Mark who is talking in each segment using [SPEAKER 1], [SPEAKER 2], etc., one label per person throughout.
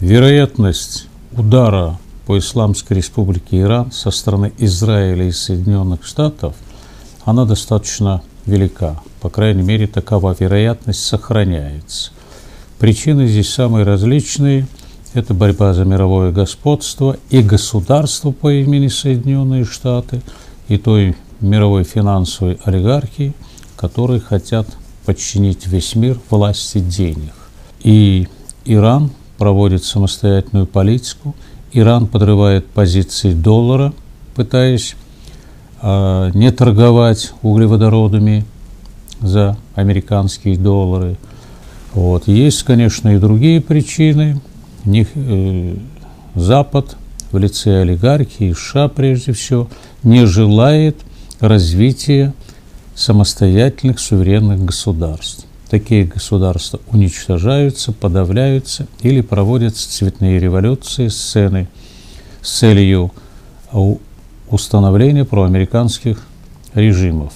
[SPEAKER 1] Вероятность удара по Исламской Республике Иран со стороны Израиля и Соединенных Штатов, она достаточно велика. По крайней мере, такова вероятность сохраняется. Причины здесь самые различные. Это борьба за мировое господство и государство по имени Соединенные Штаты, и той мировой финансовой олигархии, которые хотят подчинить весь мир власти денег. И Иран проводит самостоятельную политику. Иран подрывает позиции доллара, пытаясь не торговать углеводородами за американские доллары. Вот. Есть, конечно, и другие причины. Запад в лице олигархии, США прежде всего, не желает развития самостоятельных суверенных государств. Такие государства уничтожаются, подавляются или проводятся цветные революции с целью установления проамериканских режимов.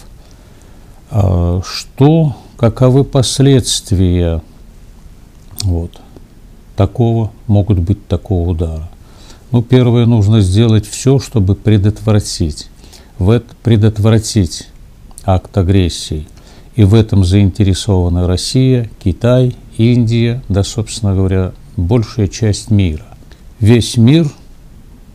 [SPEAKER 1] Каковы последствия могут быть такого удара? Ну, первое, нужно сделать все, чтобы предотвратить акт агрессии. И в этом заинтересованы Россия, Китай, Индия, да, собственно говоря, большая часть мира. Весь мир,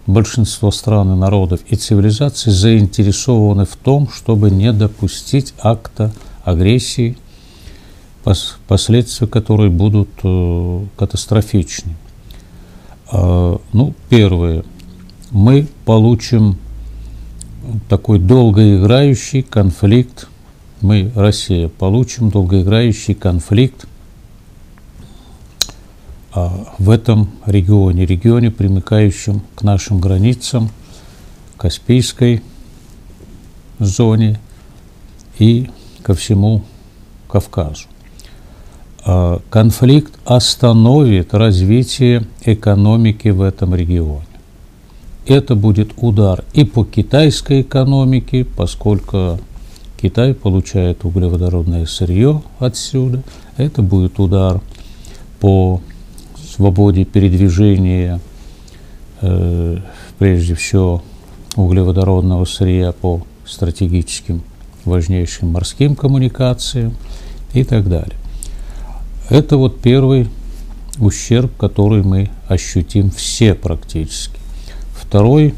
[SPEAKER 1] большинство стран и народов и цивилизаций заинтересованы в том, чтобы не допустить акта агрессии, последствия которой будут катастрофичны. Первое. Мы получим такой долгоиграющий конфликт. Мы, Россия, получим долгоиграющий конфликт в этом регионе, примыкающем к нашим границам, Каспийской зоне и ко всему Кавказу. Конфликт остановит развитие экономики в этом регионе. Это будет удар и по китайской экономике, поскольку Китай получает углеводородное сырье отсюда. Это будет удар по свободе передвижения, прежде всего, углеводородного сырья по стратегическим важнейшим морским коммуникациям и так далее. Это первый ущерб, который мы ощутим все практически. Второй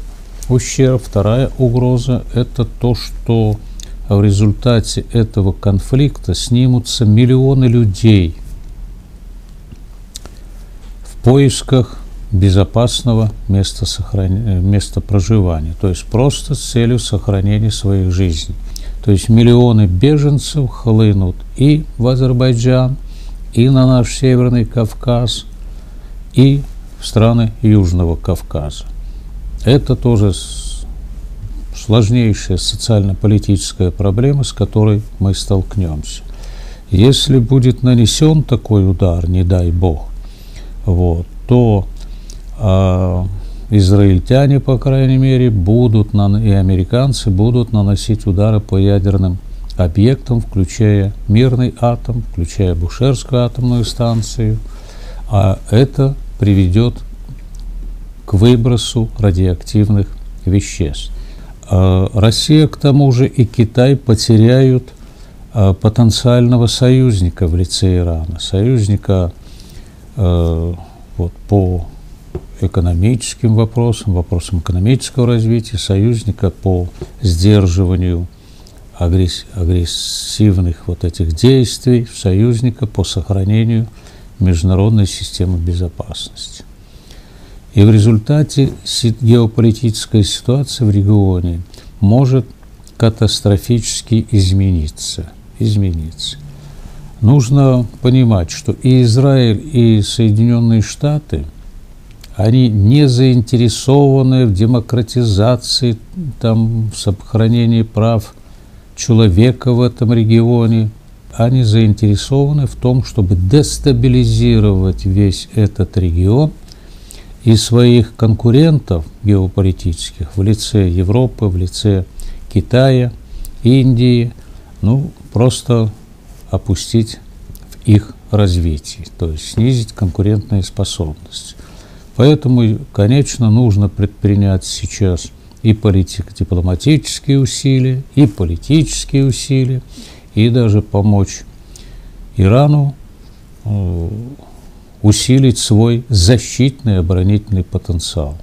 [SPEAKER 1] ущерб, вторая угроза – это то, что в результате этого конфликта снимутся миллионы людей в поисках безопасного места проживания, то есть просто с целью сохранения своих жизней. То есть миллионы беженцев хлынут и в Азербайджан, и на наш Северный Кавказ, и в страны Южного Кавказа. Это тоже сложнейшая социально-политическая проблема, с которой мы столкнемся. Если будет нанесен такой удар, не дай бог, то израильтяне, по крайней мере, и американцы будут наносить удары по ядерным объектам, включая мирный атом, включая Бушерскую атомную станцию, а это приведет к выбросу радиоактивных веществ. Россия, к тому же, и Китай потеряют потенциального союзника в лице Ирана, союзника по экономическим вопросам экономического развития, союзника по сдерживанию агрессивных этих действий, союзника по сохранению международной системы безопасности. И в результате геополитическая ситуация в регионе может катастрофически измениться. Нужно понимать, что и Израиль, и Соединенные Штаты, они не заинтересованы в демократизации, в сохранении прав человека в этом регионе. Они заинтересованы в том, чтобы дестабилизировать весь этот регион и своих конкурентов геополитических в лице Европы, в лице Китая, Индии, просто опустить в их развитии, то есть снизить конкурентные способности. Поэтому, конечно, нужно предпринять сейчас и политико-дипломатические усилия, и политические усилия, и даже помочь Ирану усилить свой защитный оборонительный потенциал.